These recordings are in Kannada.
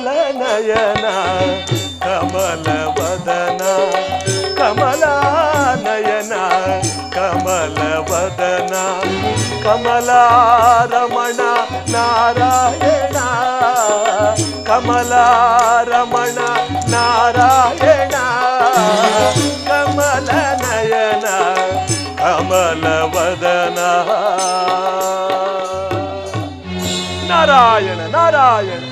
ನಯನ ಕಮಲ ವದನ ಕಮಲ ನಯನ ಕಮಲ ವದನ ಕಮಲಾರಮಣ ನಾರಾಯಣ ಕಮಲಾರಮಣ ನಾರಾಯಣ ಕಮಲ ನಯನ ಕಮಲ ವದನ ನಾರಾಯಣ ನಾರಾಯಣ.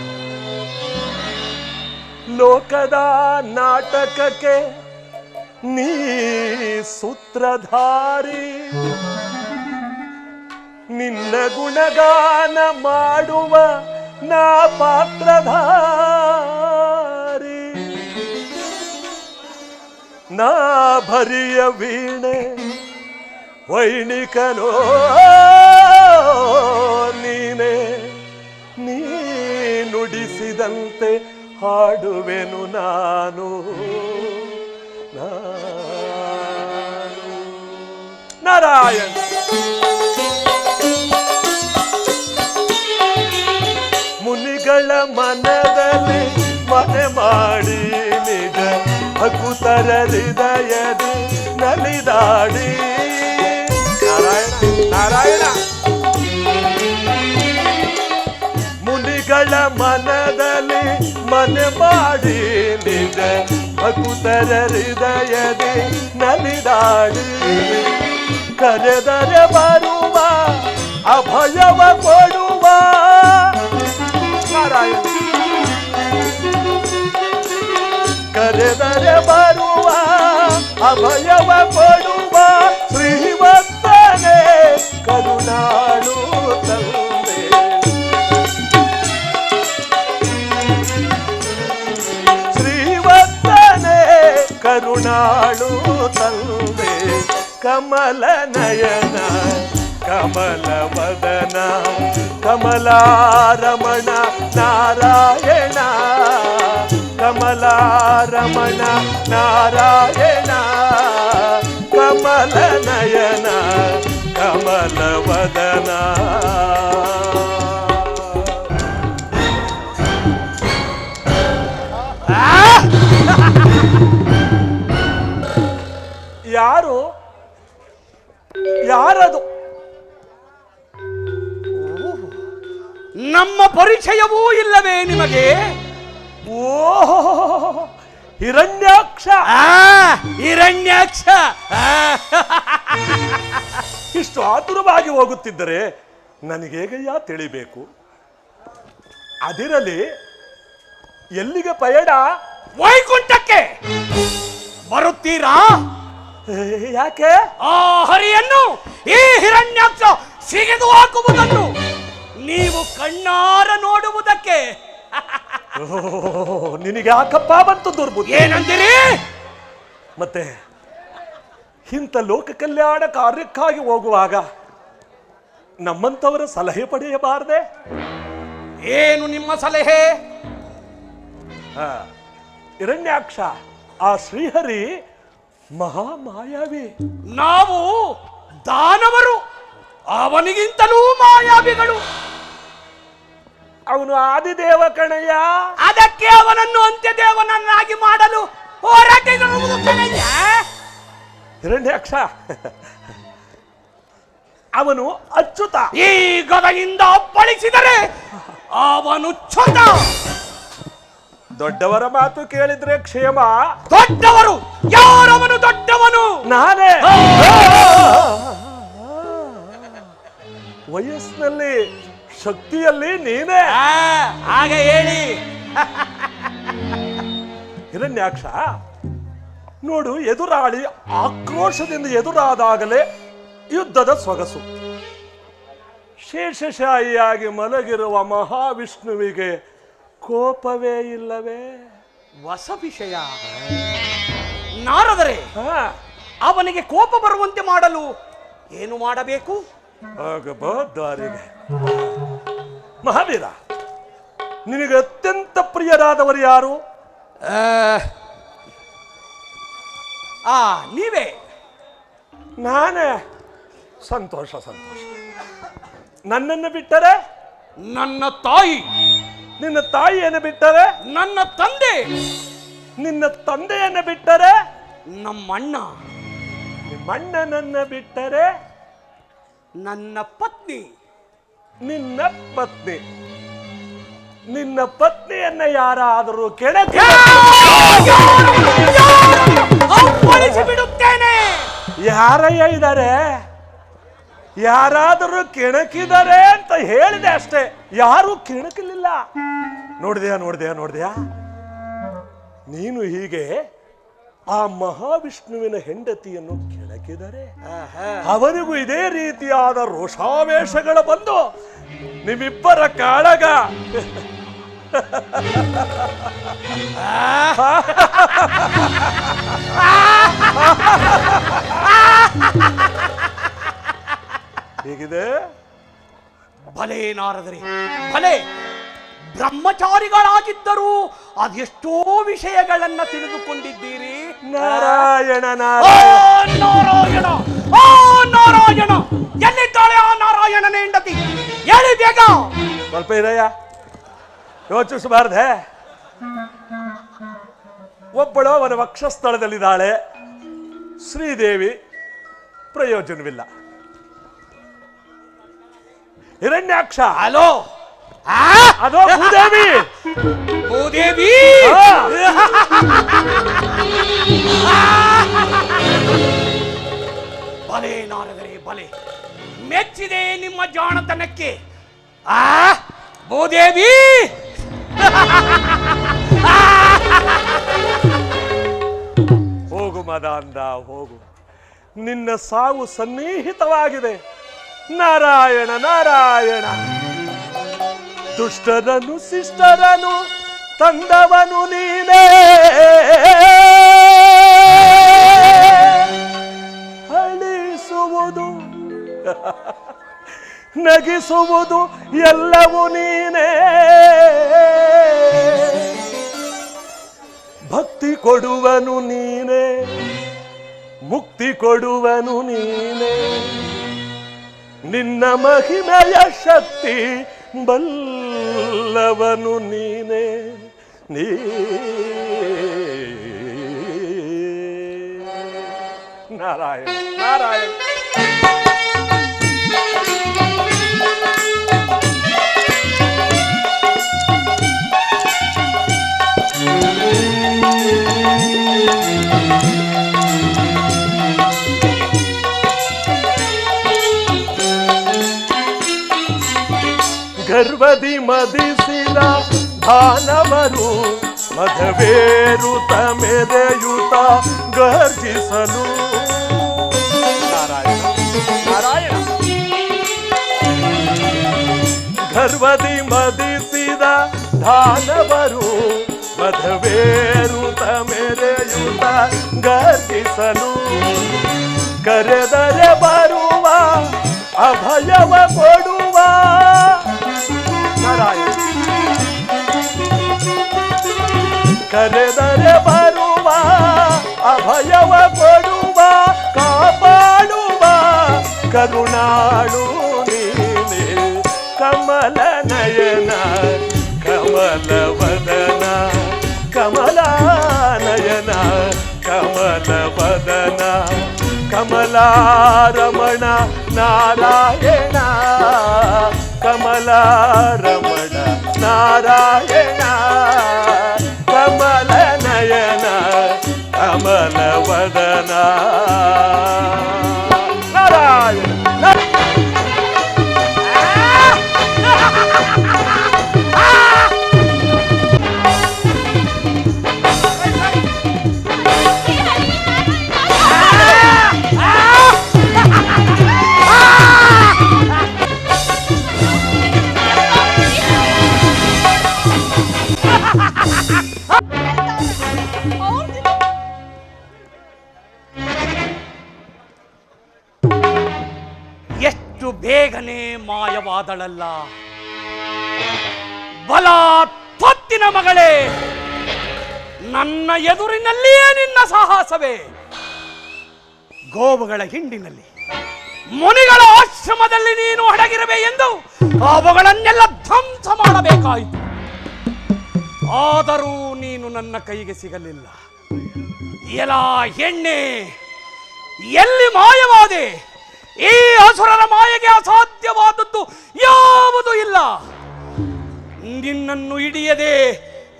ಲೋಕದ ನಾಟಕಕ್ಕೆ ನೀ ಸೂತ್ರಧಾರಿ, ನಿನ್ನ ಗುಣಗಾನ ಮಾಡುವ ನಾ ಪಾತ್ರಧಾರಿ. ನಾ ಭರಿಯ ವೀಣೆ ವೈಣಿಕನೋ ನೀನೆ, ನೀ ನುಡಿಸಿದಂತೆ ಹಾಡುವೆನು ನಾನು. ನಾರಾಯಣ. ಮುನಿಗಳ ಮನದಲ್ಲಿ ಮನೆ ಮಾಡಿ ನಿಜ ಭಕುತರ ಹೃದಯದಿ ನಲಿದಾಡಿ. ನಾರಾಯಣ ನಾರಾಯಣ. ಮುನಿಗಳ ಮನದಲ್ಲಿ ಮನೆ ಮಾಡಿ ನಿಜ ಭಕುತರ ಹೃದಯದಿ ನಲಿದಾಡಿ. ಕರೆದರೆ ಬರುವ ಅಭಯವ ಕೊಡುವ ನಾರಾಯಣ. ಕರೆದರೆ ಬರುವ ಅಭಯವ ಕೊಡುವ ಶ್ರೀವತ್ಸನೆ ಕರುಣಾಳು ತಂದೆ. ಶ್ರೀವತ್ಸನೆ ಕರುಣಾಳು ತಂದೆ. ಕಮಲ ನಯನ ಕಮಲ ವದನ ಕಮಲಾರಮಣ ನಾರಾಯಣ ಕಮಲಾರಮಣ ನಾರಾಯಣ ಕಮಲ ನಯನ ಕಮಲ ವದನ. ಯಾರು ಯಾರದು? ನಮ್ಮ ಪರಿಚಯವೂ ಇಲ್ಲವೇ ನಿಮಗೆ? ಓಹೋ, ಹಿರಣ್ಯಾಕ್ಷ. ಹಿರಣ್ಯಾಕ್ಷ. ಇಷ್ಟು ಆತುರವಾಗಿ ಹೋಗುತ್ತಿದ್ದರೆ ನನಗೇಗಯ್ಯ ತಿಳಿಬೇಕು. ಅದಿರಲಿ, ಎಲ್ಲಿಗೆ ಪಯಣ? ವೈಕುಂಠಕ್ಕೆ ಬರುತ್ತೀರಾ? ಯಾಕೆ? ಆ ಹರಿಯನ್ನು ಈ ಹಿರಣ್ಯಾಕ್ಷ ಸಿಗಿದು ಹಾಕುವುದನ್ನು ನೀವು ಕಣ್ಣಾರ ನೋಡುವುದಕ್ಕೆ. ನಿನಗೆ ಯಾಕಪ್ಪ ಬಂತು ದುರ್ಬುದ್ಧಿ? ಏನಂದಿರಿ? ಮತ್ತೆ ಇಂಥ ಲೋಕ ಕಲ್ಯಾಣ ಕಾರ್ಯಕ್ಕಾಗಿ ಹೋಗುವಾಗ ನಮ್ಮಂಥವರ ಸಲಹೆ ಪಡೆಯಬಾರದೆ? ಏನು ನಿಮ್ಮ ಸಲಹೆ? ಹಿರಣ್ಯಾಕ್ಷ, ಆ ಶ್ರೀಹರಿ ಮಹಾಮಾಯಾವಿ. ನಾವು ದಾನವರು, ಅವನಿಗಿಂತಲೂ ಮಾಯಾವಿಗಳು. ಅವನು ಆದಿದೇವ ಕಣಯ್ಯ. ಅದಕ್ಕೆ ಅವನನ್ನು ಅಂತ್ಯದೇವನನ್ನಾಗಿ ಮಾಡಲು ಹೋರಾಟಿರುವುದು ಕಣಯ್ಯ. ಹಿರಣ್ಯಾಕ್ಷ, ಅವನು ಅಚ್ಯುತ. ಈ ಗದೆಯಿಂದ ಅಪ್ಪಳಿಸಿದರೆ ಅವನು ಚ್ಯುತ. ದೊಡ್ಡವರ ಮಾತು ಕೇಳಿದ್ರೆ ಕ್ಷೇಮ. ದೊಡ್ಡವರು ಯಾರವನು? ದೊಡ್ಡವನು ನಾನೇ. ವಯಸ್ಸಿನಲ್ಲಿ ಶಕ್ತಿಯಲ್ಲಿ ನೀನೇ. ಹಾಗೆ ಹೇಳಿ. ಹಿರಣ್ಯಾಕ್ಷ, ನೋಡು, ಎದುರಾಳಿ ಆಕ್ರೋಶದಿಂದ ಎದುರಾದಾಗಲೇ ಯುದ್ಧದ ಸೊಗಸು. ಶೇಷಶಾಹಿಯಾಗಿ ಮಲಗಿರುವ ಮಹಾವಿಷ್ಣುವಿಗೆ ಕೋಪವೇ ಇಲ್ಲವೇ? ಹೊಸ ವಿಷಯ. ನಾರದರೆ ಅವನಿಗೆ ಕೋಪ ಬರುವಂತೆ ಮಾಡಲು ಏನು ಮಾಡಬೇಕು? ದಾರಿಗೆ ಮಹಾವೀರ, ನಿನಗೆ ಅತ್ಯಂತ ಪ್ರಿಯರಾದವರು ಯಾರು? ನೀವೇ. ನಾನೇ. ಸಂತೋಷ ಸಂತೋಷ. ನನ್ನನ್ನು ಬಿಟ್ಟರೆ ನನ್ನ ತಾಯಿ. ನಿನ್ನ ತಾಯಿಯನ್ನು ಬಿಟ್ಟರೆ? ನನ್ನ ತಂದೆ. ನಿನ್ನ ತಂದೆಯನ್ನು ಬಿಟ್ಟರೆ? ನಮ್ಮಣ್ಣ. ನಿಮ್ಮಣ್ಣನನ್ನ ಬಿಟ್ಟರೆ? ನನ್ನ ಪತ್ನಿ. ನಿನ್ನ ಪತ್ನಿ. ನಿನ್ನ ಪತ್ನಿಯನ್ನ ಯಾರಾದರೂ ಕೆಣಕಿ ಬಿಡುತ್ತೇನೆ. ಯಾರಯ್ಯ ಇದ್ದಾರೆ? ಯಾರಾದರೂ ಕೆಣಕಿದ್ದಾರೆ ಅಂತ ಹೇಳಿದೆ ಅಷ್ಟೇ, ಯಾರೂ ಕೆಣಕಲಿಲ್ಲ. ನೋಡಿದೆಯಾ ನೀನು ಹೀಗೆ ಆ ಮಹಾವಿಷ್ಣುವಿನ ಹೆಂಡತಿಯನ್ನು ಕೆಣಕಿದರೆ ಅವರಿಗೂ ಇದೇ ರೀತಿಯಾದ ರೋಷಾವೇಶಗಳು ಬಂದು ನಿಮ್ಮಿಬ್ಬರ ಕಾಳಗ ಹೇಗಿದೆ? ಭಲೇ ನಾರದರೆ, ಭಲೇ. ಬ್ರಹ್ಮಚಾರಿಗಳಾಗಿದ್ದರೂ ಅದೆಷ್ಟೋ ವಿಷಯಗಳನ್ನ ತಿಳಿದುಕೊಂಡಿದ್ದೀರಿ. ನಾರಾಯಣ ನಾರಾಯಣ ನಾರಾಯಣ. ನಾರಾಯಣ ಎಲ್ಲಿದ್ದಾಳೆ ಆ ನಾರಾಯಣನ ಹೆಂಡತಿ? ಹೇಳಿ ಬೇಗ. ಸ್ವಲ್ಪ ಇದೆಯ, ಯೋಚಿಸಬಾರ್ದೆ. ಒಬ್ಬಳು ಅವನ ವಕ್ಷಸ್ಥಳದಲ್ಲಿದ್ದಾಳೆ, ಶ್ರೀದೇವಿ. ಪ್ರಯೋಜನವಿಲ್ಲ. ಹಿರಣ್ಯಾಕ್ಷ. ಹಲೋ, ಅದೋ ಭೂದೇವಿ. ಭೂದೇವಿ ಬಲೆ ನಾರದರೆ ಬಲೆ. ಮೆಚ್ಚಿದೆ ನಿಮ್ಮ ಜಾಣತನಕ್ಕೆ. ಭೂದೇವಿ ಹೋಗು ಮದಾಂಧ, ಹೋಗು. ನಿನ್ನ ಸಾವು ಸನ್ನಿಹಿತವಾಗಿದೆ. ನಾರಾಯಣ ನಾರಾಯಣ. ದುಷ್ಟರನು ಶಿಷ್ಟರನು ತಂದವನು ನೀನೇ. ಅಳಿಸುವುದು ನಗಿಸುವುದು ಎಲ್ಲವೂ ನೀನೇ. ಭಕ್ತಿ ಕೊಡುವನು ನೀನೇ, ಮುಕ್ತಿ ಕೊಡುವನು ನೀನೇ. ನಿನ್ನ ಮಹಿಮೆಯ ಶಕ್ತಿ ಬಲ್ಲವನು ನೀನೇ. ನೀ ನಾರಾಯಣ ನಾರಾಯಣ. ಗರ್ವದಿ ಮದಿಸಿದ ದಾನವರು ಮಧವೇರುತ ಮೆರೆಯುತ ಗರ್ಜಿಸಲು. ನಾರಾಯಣ ನಾರಾಯಣ. ಗರ್ವದಿ ಮದಿಸಿದ ದಾನವರು ಮಧವೇರುತ ಮೆರೆಯುತ ಗರ್ಜಿಸಲು. ಕರೆದರೆ ಬರುವ ಅಭಯವ ಕೊಡುವ ನಾರಾಯಣ. ಕರೆದರೆ ಬರುವ ಅಭಯವ ಕೊಡುವ ಕಾಪಾಡುವ ಕರುಣಾಳು ನೀನೆ. ಕಮಲ ನಯನ ಕಮಲ ವದನ ಕಮಲ ನಯನ ಕಮಲ ವದನ ಕಮಲಾರಮಣ ನಾರಾಯಣ. ಕಮಲಾರಮಣ ನಾರಾಯಣ. ಕಮಲ ನಯನ ಕಮಲ ವದನ ನಾರಾಯಣ. ಎಷ್ಟು ಬೇಗನೆ ಮಾಯವಾದಳಲ್ಲ. ಬಲ ತೊತ್ತಿನ ಮಗಳೇ, ನನ್ನ ಎದುರಿನಲ್ಲಿಯೇ ನಿನ್ನ ಸಾಹಸವೇ. ಗೋವುಗಳ ಹಿಂಡಿನಲ್ಲಿ ಮುನಿಗಳ ಆಶ್ರಮದಲ್ಲಿ ನೀನು ಅಡಗಿರಬೇ ಎಂದು ಅವುಗಳನ್ನೆಲ್ಲ ಧ್ವಂಸ ಮಾಡಬೇಕಾಯಿತು. ಆದರೂ ನೀನು ನನ್ನ ಕೈಗೆ ಸಿಗಲಿಲ್ಲ. ಎಲ ಹೆಣ್ಣೆ, ಎಲ್ಲಿ ಮಾಯವಾದೆ? ಈ ಅಸುರರ ಮಾಯೆಗೆ ಅಸಾಧ್ಯವಾದದ್ದು ಯಾವುದೂ ಇಲ್ಲ. ನಿನ್ನನ್ನು ಹಿಡಿಯದೆ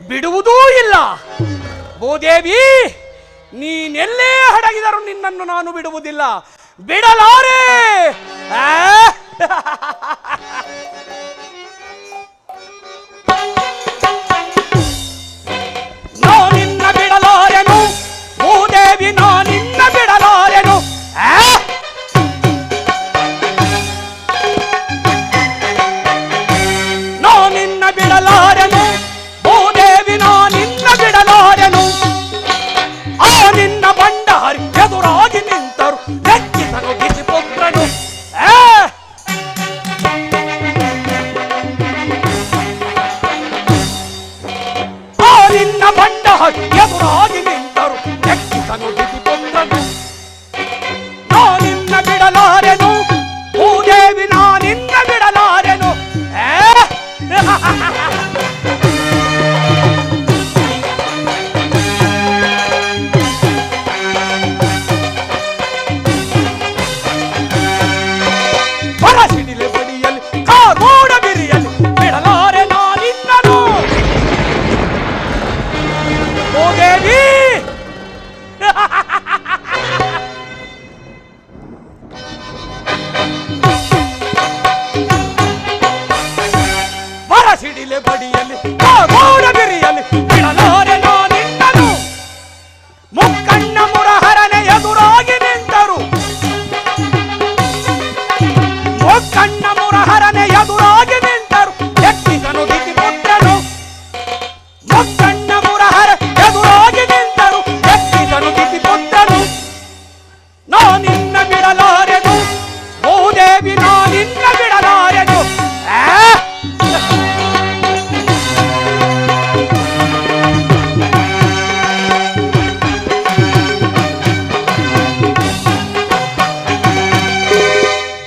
ಬಿಡುವುದೂ ಇಲ್ಲ. ಭೂದೇವಿ, ನೀನೆಲ್ಲೇ ಹಡಗಿದರೂ ನಿನ್ನನ್ನು ನಾನು ಬಿಡುವುದಿಲ್ಲ, ಬಿಡಲಾರೆ. ನಾನಿನ್ನ ಬಿಡಲಾರೆನು ಭೂದೇವಿ, ನಾನಿನ್ನ ಬಿಡಲಾರೆನು. ನಾನಿನ್ನ ಬಿಡಲಾರೆನು ಭೂದೇವಿ, ನಾನಿನ್ನ ಬಿಡಲಾರೆನು. ಆ ನಿನ್ನ ಬಂಡಾರಿ ಎದುರಾಗಿ ನಿಂತರು ಹೆಚ್ಚಿಸನು ಗಿಸಿಪುತ್ರನು. ಆ ನಿನ್ನ ಬಂಡಾರಿ ಎದುರಾಗಿ ನಿಂತರು ಹೆಚ್ಚಿಸನು ಗಿಸಿಪುತ್ರನು. ನಾನಿನ್ನ ಬಿಡಲಾರೆನು ಭೂದೇವಿ, ನಾನಿನ್ನ ಬಿಡಲಾರೆನು. ಹೊರಸಿಡಿಲೆ ಬಡಿಯಲ್ಲಿ ಕಾರೋಡ ಬಿರಿಯಲ್ಲಿ ಬಿಡಲಾರೆ ನಾನಿನ್ನನು. ಭೂದೇವಿ, ಹೊರಸಿಡಿಲೆ ಬಡಿಯಲ್ಲಿ ಕಾರೋಡ ಬಿರಿಯಲ್ಲಿ ಬಿಡಲಾರೆ ನಾನಿನ್ನನು. ಮುಕ್ಕಣ್ಣ ಮುರಹರನೆ ಎದುರಾಗಿ ನಿಂತರು, ಮುಕ್ಕಣ್ಣ ಮುರಹರನೆ ಎದುರಾಗಿ ನಿಂತರು ಹೆಚ್ಚಿಸನು ಗಿಸಿಪುತ್ರನು. ಮುಕ್ಕಣ್ಣ ಮುರಹರ ಎದುರಾಗಿ ನಿಂತರು ಹೆಚ್ಚಿಸನು ಗಿಸಿಪುತ್ರನು. ನಾನಿನ್ನ ಬಿಡಲಾರೆನು ಭೂದೇವಿ, ನಾನಿನ್ನ ಬಿಡಲಾರೆನು.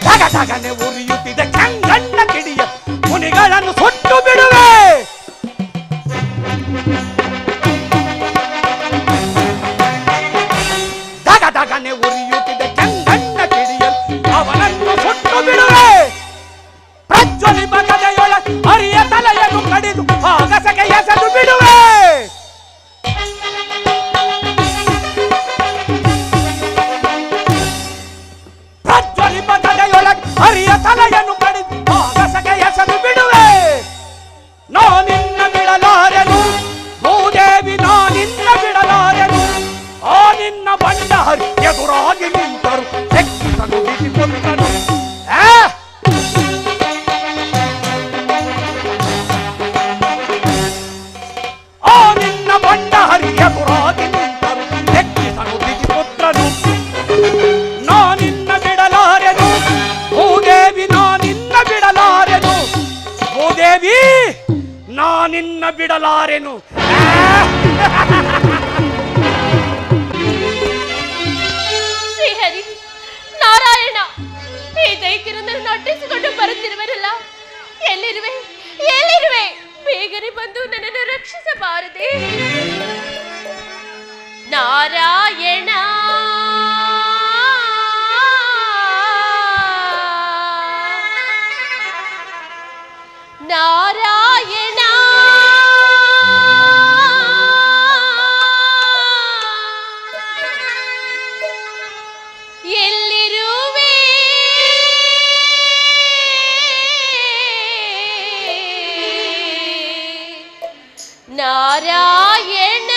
ಧಗಧಗನೆ ಉರಿಯುತ್ತಿದೆ ಕೆಂಗಣ್ಣ ಕಿಡಿಯ ಮುನಿಗಳನ್ನು ಸುಟ್ಟು ಬಿಡುವೆ. ಧಗಧಗನೆ ಉರಿಯುತ್ತಿದೆ ಕೆಂಗಣ್ಣ ಕಿಡಿಯಲ್ ಅವನನ್ನು ಸುಟ್ಟು ಬಿಡುವೆ. ಪ್ರಜ್ವಲಿಪ ಕದೆಯೊಳ ಹರಿಯ ತಲೆಯನ್ನು ಕಡಿದು ಆಗಸಗೆ ಎಸೆದು ಬಿಡುವೆ. ಪ್ರಜ್ವಲಿಪ ಕದೆಯೊಳಗೆ ಹರಿಯ ತಲೆಯನ್ನು ಕಡಿದು ಆಗಸಗೆ ಎಸೆದು ಬಿಡುವೆ. ನಾನಿನ್ನ ಬಿಡಲಾರೆನು ಭೂದೇವಿ, ನಾನಿನ್ನ ಬಿಡಲಾರೆನು. ಆ ನಿನ್ನ ಬಂಡಾರಿ ಎದುರಾಗಿ ನಿಂತರು ಹೆಚ್ಚಿಸನು ಗಿಸಿಪುತ್ರನು. ಆ ನಿನ್ನ ಬಂಡಾರಿ ಎದುರಾಗಿ ನಿಂತರು ಹೆಚ್ಚಿಸನು ಗಿಸಿಪುತ್ರನು. ನಾನಿನ್ನ ಬಿಡಲಾರೆನು ಭೂದೇವಿ, ನಾನಿನ್ನ ಬಿಡಲಾರೆನು. ಭೂದೇವಿ, ನಾನಿನ್ನ ಬಿಡಲಾರೆನು. ಶ್ರೀಹರಿ ನಾರಾಯಣ, ಈ ದೈತ್ಯರನ್ನು ನಟಿಸಿಕೊಂಡು ಬರುತ್ತಿರುವರಲ್ಲ, ಎಲ್ಲಿರುವೆ ಎಲ್ಲಿರುವೆ? ಬೇಗನೆ ಬಂದು ನನ್ನನ್ನು ರಕ್ಷಿಸಬಾರದೆ? ನಾರಾಯಣ, ನಾರಾಯಣ, ಎಲ್ಲಿರುವೆ? ನಾರಾಯಣ,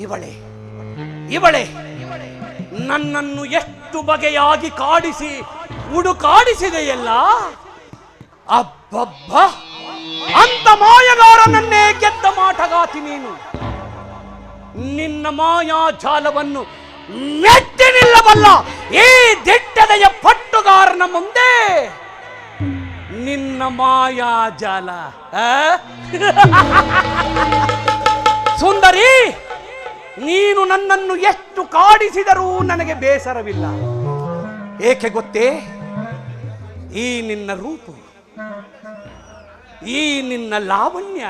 ಇವಳೆ ಇವಳೆ ನನ್ನನ್ನು ಎಷ್ಟು ಬಗೆಯಾಗಿ ಕಾಡಿಸಿ ಹುಡುಕಾಡಿಸಿದೆಯಲ್ಲ. ಅಬ್ಬಬ್ಬ, ಅಂತ ಮಾಯಗಾರನನ್ನೇ ಗೆದ್ದ ಮಾಟಗಾತಿ ನೀನು. ನಿನ್ನ ಮಾಯಾಜಾಲವನ್ನು ಮೆಟ್ಟಿ ನಿಲ್ಲಬಲ್ಲ ಈ ದಿಟ್ಟದೆಯ ಪಟ್ಟುಗಾರನ ಮುಂದೆ ನಿನ್ನ ಮಾಯಾಜಾಲ. ಸುಂದರಿ, ನೀನು ನನ್ನನ್ನು ಎಷ್ಟು ಕಾಡಿಸಿದರೂ ನನಗೆ ಬೇಸರವಿಲ್ಲ. ಏಕೆ ಗೊತ್ತೇ? ಈ ನಿನ್ನ ರೂಪ, ಈ ನಿನ್ನ ಲಾವಣ್ಯ,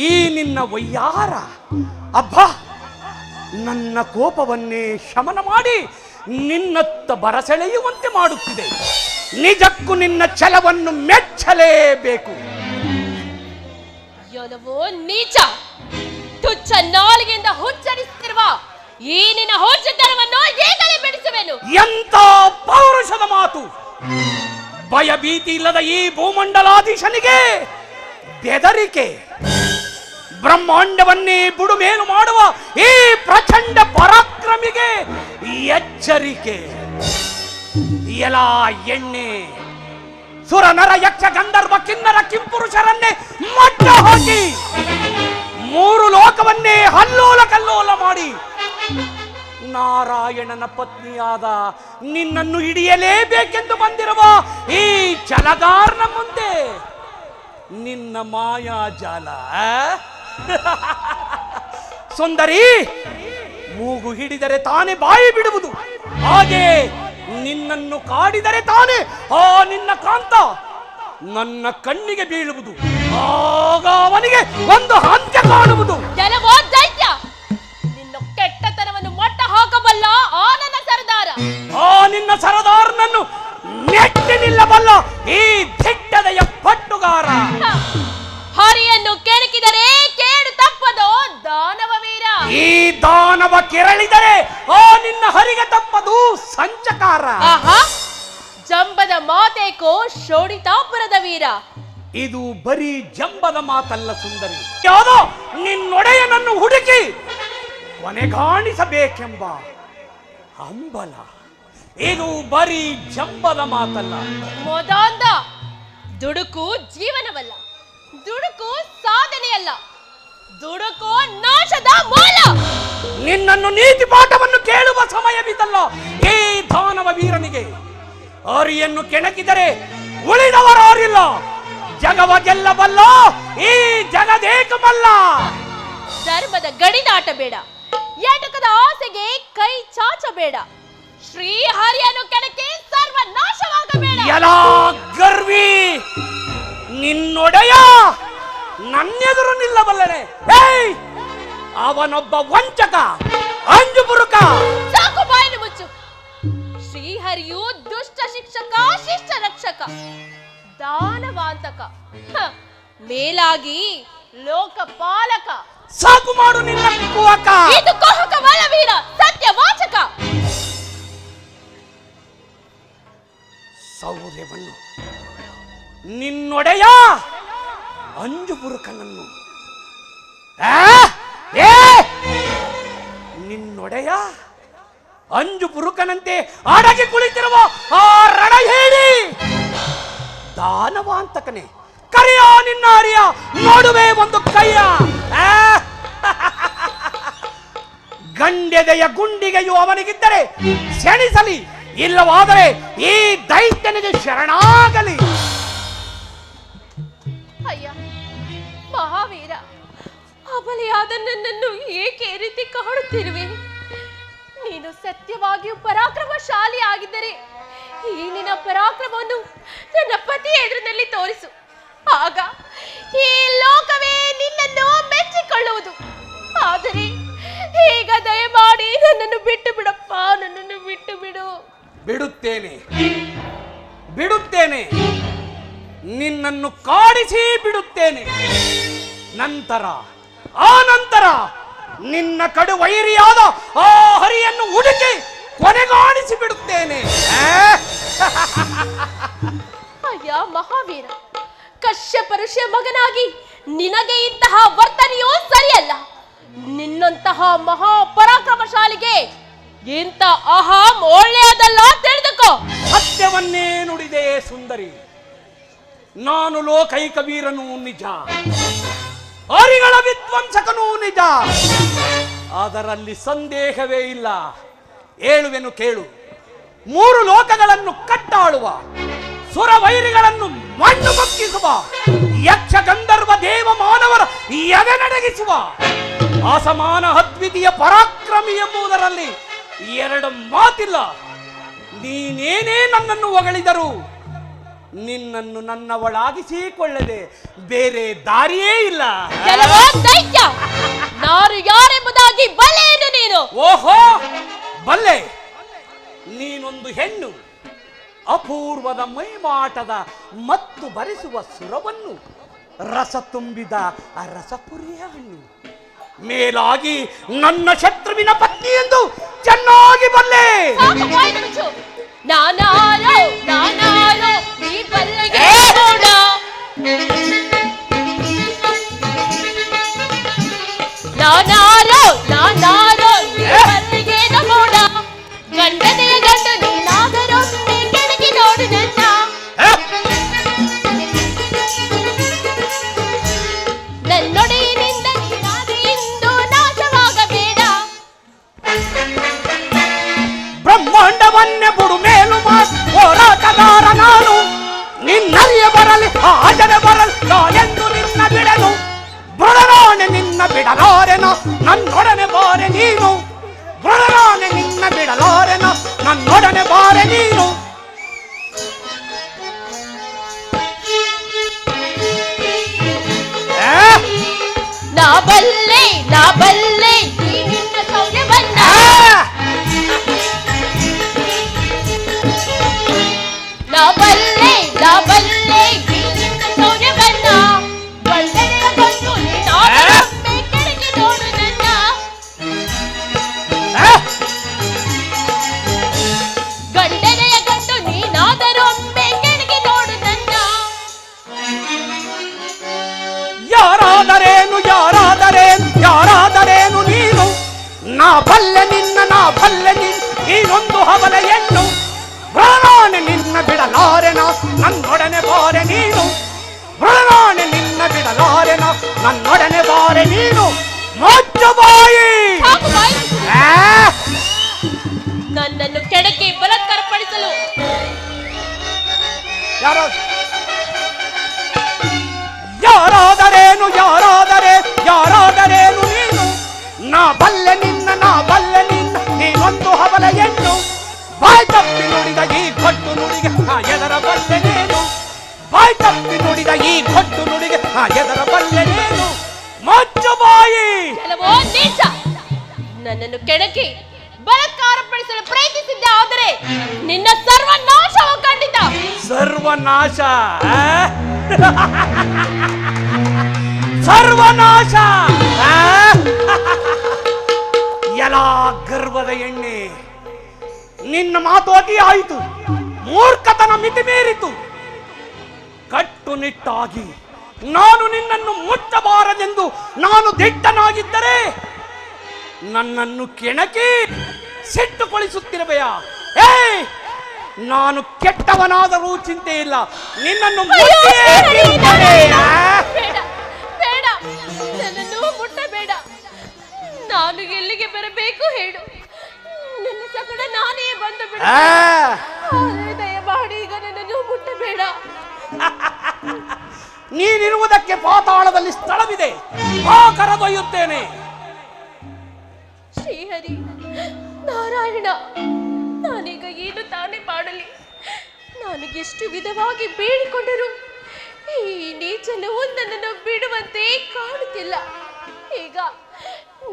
ಈ ನಿನ್ನ ವಯ್ಯಾರ, ಅಬ್ಬಾ, ನನ್ನ ಕೋಪವನ್ನೇ ಶಮನ ಮಾಡಿ ನಿನ್ನತ್ತ ಬರಸೆಳೆಯುವಂತೆ ಮಾಡುತ್ತಿದೆ. ನಿಜಕ್ಕೂ ನಿನ್ನ ಛಲವನ್ನು ಮೆಚ್ಚಲೇಬೇಕು. ಯೋಲವೋ ನೀಚ, ತುಚ್ಛ ನಾಲಿಗೆಯಿಂದ ಹುಚ್ಚರಿಸುತ್ತಿರುವ ಈ ನಿನ್ನ ಹುಚ್ಚತನವನ್ನು ಈಗಲೇ ಬಿಡಿಸುವೆನು. ಎಂತ ಪೌರುಷದ ಮಾತು! ಭಯ ಭೀತಿ ಇಲ್ಲದ ಈ ಭೂಮಂಡಲಾಧೀಶನಿಗೆ ಬೆದರಿಕೆ, ಬ್ರಹ್ಮಾಂಡವನ್ನೇ ಬುಡುಮೇಲು ಮಾಡುವ ಈ ಪ್ರಚಂಡ ಪರಾಕ್ರಮಿಗೆ ಎಚ್ಚರಿಕೆ. ಎಲ ಎಣ್ಣೆ, ಸುರ ನರ ಯಕ್ಷ ಗಂಧರ್ವ ಕಿನ್ನರ ಕಿಂಪುರುಷರನ್ನೇ ಮಟ್ಟ ಹಾಕಿ ಮೂರು ಲೋಕವನ್ನೇ ಹಲ್ಲೋಲ ಕಲ್ಲೋಲ ಮಾಡಿ ನಾರಾಯಣನ ಪತ್ನಿಯಾದ ನಿನ್ನನ್ನು ಹಿಡಿಯಲೇಬೇಕೆಂದು ಬಂದಿರುವ ಈ ಛಲಗಾರನ ಮುಂದೆ ನಿನ್ನ ಮಾಯಾಜಾಲ. ಸುಂದರಿ, ಮೂಗು ಹಿಡಿದರೆ ತಾನೇ ಬಾಯಿ ಬಿಡುವುದು, ಹಾಗೆ ನಿನ್ನನ್ನು ಕಾಡಿದರೆ ತಾನೇ ಆ ನಿನ್ನ ಕಾಂತ ನನ್ನ ಕಣ್ಣಿಗೆ ಬೀಳುವುದು. ಆಗ ಅವನಿಗೆ ಒಂದು ಅಂತ್ಯ ಕಾಣುವುದು. ಕೆಲವೋ ದೈತ್ಯ, ನಿನ್ನ ಕೆಟ್ಟತನವನ್ನು ಮೊಟ್ಟ ಹಾಕಬಲ್ಲ ಆ ನನ್ನ ಸರದಾರ, ಆ ನಿನ್ನ ಸರದಾರನನ್ನು ಮೆಟ್ಟಿ ನಿಲ್ಲಬಲ್ಲ ಈ ದಿಟ್ಟದೆಯ ಪಟ್ಟುಗಾರ. ಹರಿಯನ್ನು ಕೆಣಕಿದರೆ ಕೇಡು ತಪ್ಪದೋ ದಾನವ ವೀರ. ಈ ದಾನವ ಕೆರಳಿದರೆ ಆ ನಿನ್ನ ಹರಿಗೆ ತಪ್ಪದು ಸಂಚಕಾರ. ಆಹಾ, ಜಂಬದ ಮಾತೇಕೋ ಶೋಡಿತಾಪುರದ ವೀರ. ಇದು ಬರೀ ಜಂಬದ ಮಾತಲ್ಲ ಸುಂದರಿ, ಯಾವುದೋ ನಿನ್ನೊಡೆಯನನ್ನು ಹುಡುಕಿ ಕೊನೆಗಾಣಿಸಬೇಕೆಂಬ ಹಂಬಲ. ಇದು ಬರೀ ಜಂಬದ ಮಾತಲ್ಲ. ಮೊದಾಂದ, ದುಡುಕು ಜೀವನವಲ್ಲ, ದುಡುಕು ಸಾಧನೆಯಲ್ಲ, ದುಡುಕು ನಾಶದ ಮೂಲ. ನಿನ್ನನ್ನು ನೀತಿ ಪಾಠವನ್ನು ಕೇಳುವ ಸಮಯವಿದಲ್ಲ ಈ ದಾನವ ವೀರನಿಗೆ. ಹರಿಯನ್ನು ಕೆಣಕಿದರೆ ಉಳಿದವರಾರಿಲ್ಲ. ಜಗವ ಗೆಲ್ಲಬಲ್ಲ ಈ ಜಗದೇಕಮಲ್ಲ. ಧರ್ಮದ ಗಡಿದಾಟ ಬೇಡ, ಏಟಕದ ಆಸೆಗೆ ಕೈ ಚಾಚಬೇಡ. ಶ್ರೀ ಹರಿಯನ್ನು ಕೆಣಕಿ ಸರ್ವನಾಶವಾಗಬೇಡ. ಎಲ್ಲ ಗರ್ವಿ, ನಿನ್ನೊಡೆಯ ನನ್ನೆದುರು ನಿಲ್ಲಬಲ್ಲನೆ. ಅವನೊಬ್ಬ ವಂಚಕ, ಅಂಜುಬುರುಕ. ಸಾಕು, ಬಾಯಿನ ಮುಚ್ಚು. ಶ್ರೀಹರಿಯು ದುಷ್ಟ ಶಿಕ್ಷಕ, ಶಿಷ್ಟ ರಕ್ಷಕ, ದಾನವಾಂತಕ, ಮೇಲಾಗಿ ಲೋಕಪಾಲಕ. ಸಾಕು ಮಾಡು ನಿನ್ನ ಕುಹಕ. ಇದು ಕುಹಕ ವೀರ, ಸತ್ಯವಾಚಕ. ಸೌರ್ಯವನ್ನು ನಿನ್ನೊಡೆಯ ಅಂಜುಬುರುಕನನ್ನು, ನಿನ್ನೊಡೆಯ ಅಂಜುಬುರುಕನಂತೆ ಅಡಗಿ ಕುಳಿತಿರುವ ಆ ರಣ ಹೇಳಿ ದಾನವಾಂತಕನೇ, ಕರೆಯ ನಿನ್ನ ಹರಿಯ ನೋಡುವೆ ಒಂದು ಕೈಯ. ಗಂಡೆದೆಯ ಗುಂಡಿಗೆಯು ಅವನಿಗಿದ್ದರೆ ಸೆಣಿಸಲಿ, ಇಲ್ಲವಾದರೆ ಈ ದೈತ್ಯನಿಗೆ ಶರಣಾಗಲಿ. ಅಯ್ಯ ಮಹಾವೀರ, ಅಬಲೆಯಾದ ನನ್ನನ್ನು ಏಕೆ ಈ ರೀತಿ ಕಾಡುತ್ತಿರುವೆ? ನೀನು ಸತ್ಯವಾಗಿಯೂ ಪರಾಕ್ರಮಶಾಲಿ ಆಗಿದ್ದರೆ ಈ ನಿನ್ನ ಪರಾಕ್ರಮವನ್ನು ನನ್ನ ಪತಿ ಎದುರಿನಲ್ಲಿ ತೋರಿಸು. ಆಗ ಈ ಲೋಕವೇ ನಿನ್ನನ್ನು ಮೆಚ್ಚಿಕೊಳ್ಳುವುದು. ಆದರೆ ಈಗ ದಯಮಾಡಿ ನನ್ನನ್ನು ಬಿಟ್ಟು ಬಿಡಪ್ಪ, ನನ್ನನ್ನು ಬಿಟ್ಟು ಬಿಡು. ಬಿಡುತ್ತೇನೆ, ಬಿಡುತ್ತೇನೆ, ನಿನ್ನನ್ನು ಕಾಡಿಸಿ ಬಿಡುತ್ತೇನೆ. ನಂತರ ಆನಂತರ ನಿನ್ನ ಕಡು ವೈರಿಯಾದ ಆ ಹರಿಯನ್ನು ಹುಡುಕಿ ಕೊನೆಗಾಣಿಸಿ ಬಿಡುತ್ತೇನೆ. ಅಯ್ಯ ಮಹಾವೀರ, ಕಶ್ಯಪ ಋಷಿಯ ಮಗನಾಗಿ ನಿನಗೆ ಇಂತಹ ವರ್ತನೆಯೂ ಸರಿಯಲ್ಲ. ನಿನ್ನಂತಹ ಮಹಾಪರಾಕ್ರಮಶಾಲಿಗೆ ಇಂಥ ಅಹಂ ಒಳ್ಳೆಯದಲ್ಲ, ತಿಳಿದುಕೋ. ಸತ್ಯವನ್ನೇ ನುಡಿದೆ ಸುಂದರಿ. ನಾನು ಲೋಕೈಕ ವೀರನೂ ನಿಜ, ಹರಿಗಳ ವಿಧ್ವಂಸಕನೂ ನಿಜ, ಅದರಲ್ಲಿ ಸಂದೇಹವೇ ಇಲ್ಲ. ಹೇಳುವೆನು ಕೇಳು. 3 ಲೋಕಗಳನ್ನು ಕಟ್ಟಾಳುವ, ಸುರವೈರಿಗಳನ್ನು ಮಣ್ಣು ಮುಕ್ಕಿಸುವ, ಯಕ್ಷ ಗಂಧರ್ವ ದೇವ ಮಾನವರ ಎದೆ ನಡಗಿಸುವ ಅಸಮಾನ ಅದ್ವಿತೀಯ ಪರಾಕ್ರಮಿ ಎಂಬುದರಲ್ಲಿ 2 ಮಾತಿಲ್ಲ. ನೀನೇನೇ ನನ್ನನ್ನು ಹೊಗಳಿದರು ನಿನ್ನನ್ನು ನನ್ನವಳಾಗಿಸಿಕೊಳ್ಳದೆ ಬೇರೆ ದಾರಿಯೇ ಇಲ್ಲ. ಕೆಲವೋ ದೈತ್ಯ, ನಾನು ಯಾರೆಂಬುದಾಗಿ ಬಲ್ಲೆಯೇನು ನೀನು? ಓಹೋ, ಬಲ್ಲೆ. ನೀನೊಂದು ಹೆಣ್ಣು, ಅಪೂರ್ವದ ಮೈಮಾಟದ ಮತ್ತು ಭರಿಸುವ ಸುರವನ್ನು ರಸ ತುಂಬಿದ ಆ ರಸಪುರಿಯ ಹಣ್ಣು. ಮೇಲಾಗಿ ನನ್ನ ಶತ್ರುವಿನ ಪತ್ನಿ ಎಂದು ಚೆನ್ನಾಗಿ ಬಲ್ಲೆ. ಸಾಕು, ಬಾಯ್ದು ಮುಚ್ಚು. ನಾನಾರೋ ಈ ಬಲ್ಲೆಗೆ ನೋಡ. ನಾನಾರೋ ಈ ಬಲ್ಲೆಗೆ ನೋಡ. ಗಂಡನೆಯ ಗಂಡ ನೀನಾದರೊಮ್ಮೆ ಕೆಳಗೆ ನೋಡು ನನ್ನ. ನನ್ನೊಡೆಯನಿಂದ ನೀನಾದೆ ಇಂದು ನಾಶವಾಗಬೇಡ. ಬ್ರಹ್ಮಾಂಡವನ್ನೇ ಬುಡು ಮೇಲು ಹೋರಾಟಗಾರ ನಾನು. ನಿನ್ನರಿಯ ಬರಲಿ ಆಜನೆ ಬರಲಿ ನಾನೆಂದು ನಿನ್ನ ಬಿಡಲು. ಬೃಢನಾಣೆ ನಿನ್ನ ಬಿಡಲಾರೆನ ನನ್ನೊಡನೆ ಬಾರೆ ನೀನು. ಬೃಢನಾಣೆ ನಿನ್ನ ಬಿಡಲಾರೆನ ನನ್ನೊಡನೆ ಬಾರೆ ನೀನು. ನಾ ಬಲ್ಲೆ ಈ ನಿನ್ನ ಶೌರ್ಯವನ್ನ. ನಾ ಬಲ್ಲೆ ಈ ನಿನ್ನ ಶೌರ್ಯವನ್ನ. ಒಳ್ಳೆಯ ಗಂಡು ನೀನಾದರೊಮ್ಮೆ ಕೆಳಗೆ ನೋಡು ನನ್ನ. ಗಂಡನೆಯ ಗಂಡು ನೀನಾದರೊಮ್ಮೆ ಕೆಳಗೆ ನೋಡು ನನ್ನ. ಯಾರಾದರೇನು ನೀನು. ನಾ ಬಲ್ಲೆ ನೀನೊಂದು ಹಬಲ ಹೆಣ್ಣು. ಬೃಢನಾಣೆ ನಿನ್ನ ಬಿಡಲಾರೆನ ನನ್ನೊಡನೆ ಬಾರೆ ನೀನು. ಬೃಢನಾಣೆ ನಿನ್ನ ಬಿಡಲಾರೆನ ನನ್ನೊಡನೆ ಬಾರೆ ನೀನು. ಮೊಚ್ಚ ಬಾಯಿ. ಸಾಕು, ಬಾಯಿ. ನನ್ನನ್ನು ಕೆಡಕಿ ಬಲಾತ್ಕಾರಪಡಿಸಲು ಯಾರಾದರೇನು ನೀನು. ನಾ ಬಲ್ಲೆ ನಿನ್ನ ನೀನೊಂದು ಹಬಲ ಹೆಣ್ಣು. ಬಾಯ್ ತಪ್ಪಿ ನುಡಿದ ಈ ಕೊಟ್ಟು ನುಡಿಗೆ ಎದರ ಬಲ್ಲೆ ನೀನು. ಬಾಯ್ ತಪ್ಪಿ ನುಡಿದ ಈ ಕೊಟ್ಟು ನುಡಿಗೆ ಎದರ ಬಲ್ಲೆ ನೀನು. ಮೊಚ್ಚ ಬಾಯಿ. ಕೆಲವೋ ನೀಚ, ನನ್ನನ್ನು ಕೆಣಕಿ ಬಲಾತ್ಕಾರಪಡಿಸಲು ಪ್ರಯತ್ನಿಸಿದ್ದೆ, ಆದರೆ ನಿನ್ನ ಸರ್ವನಾಶವು ಖಂಡಿತ. ಸರ್ವನಾಶ ಎಲ್ಲ ಗರ್ವದ ಎಣ್ಣೆ. ನಿನ್ನ ಮಾತು ಅತಿ ಆಯಿತು, ಮೂರ್ಖತನ ಮಿತಿ ಮೀರಿತು. ಕಟ್ಟುನಿಟ್ಟಾಗಿ ನಾನು ನಿನ್ನನ್ನು ಮುಚ್ಚಬಾರದೆಂದು ನಾನು ದಿಟ್ಟನಾಗಿದ್ದರೆ ನನ್ನನ್ನು ಕೆಣಕಿ ಸಿಟ್ಟುಗೊಳಿಸುತ್ತಿರಬೇಯ. ನಾನು ಕೆಟ್ಟವನಾದರೂ ಚಿಂತೆ ಇಲ್ಲ, ನಿನ್ನನ್ನು ಬೇಡ, ನನ್ನನ್ನು ಮುಟ್ಟಬೇಡ. ನಾನು ಎಲ್ಲಿಗೆ ಬರಬೇಕು ಹೇಳು, ನನ್ನ ಸಂಗಡ ನಾನೇ ಬಂದು ಬಿಡ. ದಯಮಾಡಿ ಈಗ ನನ್ನನ್ನು ಮುಟ್ಟಬೇಡ. ನೀನಿರುವುದಕ್ಕೆ ಪಾತಾಳದಲ್ಲಿ ಸ್ಥಳವಿದೆ, ಕರೆದೊಯ್ಯುತ್ತೇನೆ. ಶ್ರೀಹರಿ ನಾರಾಯಣ, ನಾನೀಗ ಏನು ತಾನೇ ಮಾಡಲಿ? ನಾನು ಎಷ್ಟು ವಿಧವಾಗಿ ಬೇಡಿಕೊಂಡರು ಈ ನೀಚನವು ನನ್ನನ್ನು ಬಿಡುವಂತೆ ಕಾಣುತ್ತಿಲ್ಲ. ಈಗ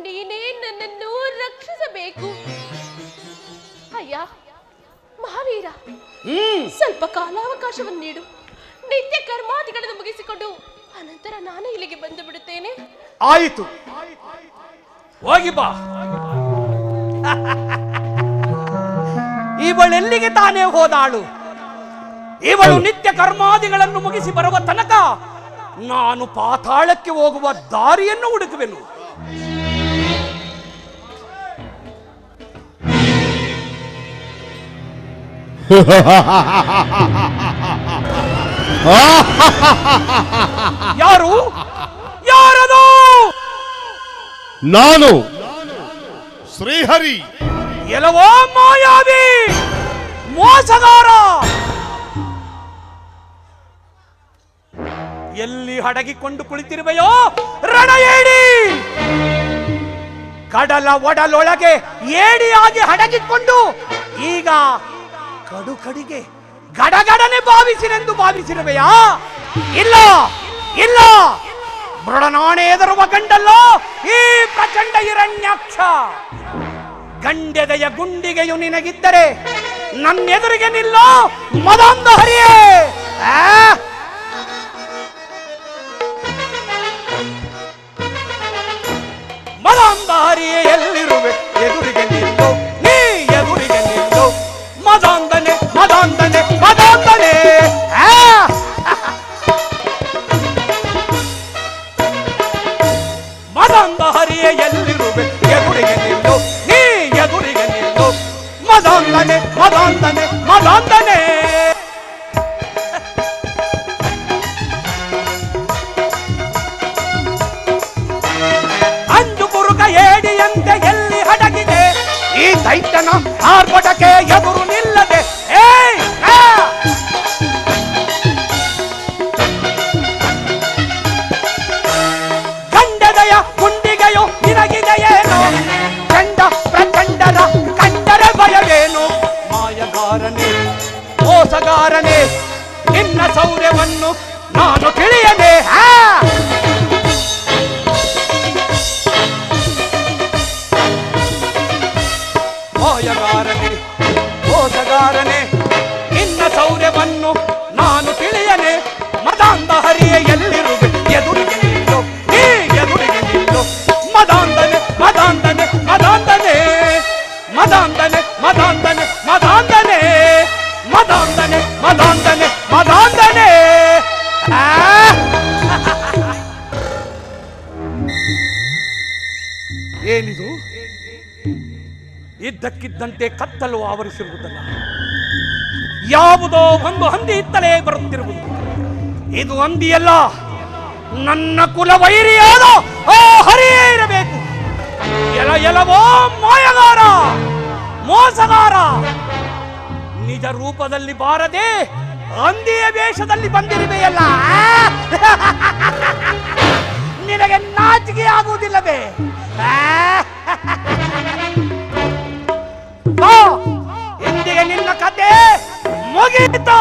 ನೀನೇ ನನ್ನನ್ನು ರಕ್ಷಿಸಬೇಕು. ಅಯ್ಯ ಮಹಾವೀರ, ಸ್ವಲ್ಪ ಕಾಲಾವಕಾಶವನ್ನು ನೀಡು. ನಿತ್ಯ ಕರ್ಮಾದಿಗಳನ್ನು ಮುಗಿಸಿಕೊಂಡು ಅನಂತರ ನಾನು ಇಲ್ಲಿಗೆ ಬಂದು ಬಿಡುತ್ತೇನೆ. ಆಯಿತು, ಹೋಗಿ ಬಾ. ಇವಳೆಲ್ಲಿಗೆ ತಾನೇ ಹೋದಾಳು? ಇವಳು ನಿತ್ಯ ಕರ್ಮಾದಿಗಳನ್ನು ಮುಗಿಸಿ ಬರುವ ತನಕ ನಾನು ಪಾತಾಳಕ್ಕೆ ಹೋಗುವ ದಾರಿಯನ್ನು ಹುಡುಕುವೆನು. ಯಾರು? ಯಾರದು? ನಾನು ಶ್ರೀಹರಿ. ಎಲ್ಲವೋ ಮಾಯಾವಿ, ಮೋಸಗಾರ! ಎಲ್ಲಿ ಅಡಗಿಕೊಂಡು ಕುಳಿತಿರುವೆಯೋ ರಣಏಡಿ! ಕಡಲ ಒಡಲೊಳಗೆ ಏಡಿಯಾಗಿ ಅಡಗಿಕೊಂಡು ಈಗ ಕಡು ಕಡಿಗೆ ಗಡಗಡನೆ ಭಾವಿಸಿನೆಂದು ಭಾವಿಸಿರುವೆಯಾ? ಇಲ್ಲ ಇಲ್ಲ, ಮೃಡನಾಣೆ ಎದರುವ ಗಂಡಲ್ಲೋ ಈ ಪ್ರಚಂಡ ಹಿರಣ್ಯಾಕ್ಷ. ಗಂಡೆದೆಯ ಗುಂಡಿಗೆಯು ನಿನಗಿದ್ದರೆ ನನ್ನೆದುರಿಗೆ ನಿಲ್ಲೋ ಮದಾಂಧ ಹರಿಯೇ. ಮದಾಂಧ ಹರಿಯೇ ಎಲ್ಲಿರುವೆ? ಎದುರಿಗೆ ನಿಲ್ಲು, ನೀ ಎದುರಿಗೆ ನಿಲ್ಲು. ಮದಾಂಧನೆ ಮದಾಂಧನೆ ಮದಾಂಧನೆ. ಮದಾಂಧ ಹರಿಯೇ ಎಲ್ಲಿರುವೆ? ಎದುರಿಗೆ ನಿಲ್ಲು, ನೀ ಎದುರಿಗೆ ನಿಲ್ಲು. ಮದಾಂಧನೆ ಮದಾಂಧನೆ ಮದಾಂಧನೆ. ಅಂಜು ಬುರುಕ ಏಡಿಯಂತೆ ಎಲ್ಲಿ ಅಡಗಿದೆ ಈ ದೈತ್ಯನ ಆರ್ಭಟಕ್ಕೆ ಎದುರು ನಿಲ್ಲದೆ. ಗಂಡದಯ ಗುಂಡಿಗೆಯು ನಿನಗಿದೆಯೇನು? ಚಂಡ ಪ್ರಚಂಡರ ಕಂಡರೆ ಭಯವೇನು? ಮಾಯಗಾರನೇ ಮೋಸಗಾರನೇ, ನಿನ್ನ ಶೌರ್ಯವನ್ನು ನಾನು ತಿಳಿಯನೆ. ಮಾಯಗಾರನೇ ಮೋಸಗಾರನೇ, ನಿನ್ನ ಶೌರ್ಯವನ್ನು ನಾನು ತಿಳಿಯನೆ. ಮದಾಂಧ ಹರಿಯೇ ಎಲ್ಲಿರುವೆ? ಎದುರಿಗೆ ನಿಲ್ಲು, ನೀ ಎದುರಿಗೆ ನಿಲ್ಲು. ಮದಾಂಧನೆ ಮದಾಂಧನೆ ಮದಾಂಧನೆ ಮದಾಂಧನೆ ಮದಾಂಧನೆ ಮದಾಂಧನೆ ಮದಾಂಧನೆ ಮದಾಂಧನೆ ಮದಾಂಧನೆ. ಏನಿದು? ಇದ್ದಕ್ಕಿದ್ದಂತೆ ಕತ್ತಲು ಆವರಿಸಿರುವುದಲ್ಲ, ಯಾವುದೋ ಒಂದು ಹಂದಿ ಇತ್ತಲೇ ಬರುತ್ತಿರುವುದು. ಇದು ಹಂದಿಯಲ್ಲ, ನನ್ನ ಕುಲವೈರಿಯಾದ ಆ ಹರಿಯೇ ಇರಬೇಕು. ಎಲವೋ ಮಾಯಗಾರ ಮೋಸಗಾರ, ನಿಜ ರೂಪದಲ್ಲಿ ಬಾರದೆ ಹಂದಿಯ ವೇಷದಲ್ಲಿ ಬಂದಿರುವೆಯಲ್ಲ. ನಿನಗೆ ನಾಚಿಕೆ ಆಗುವುದಿಲ್ಲವೇ? ಇಂದಿಗೆ ನಿನ್ನ ಕತೆ ಮುಗಿಯಿತು.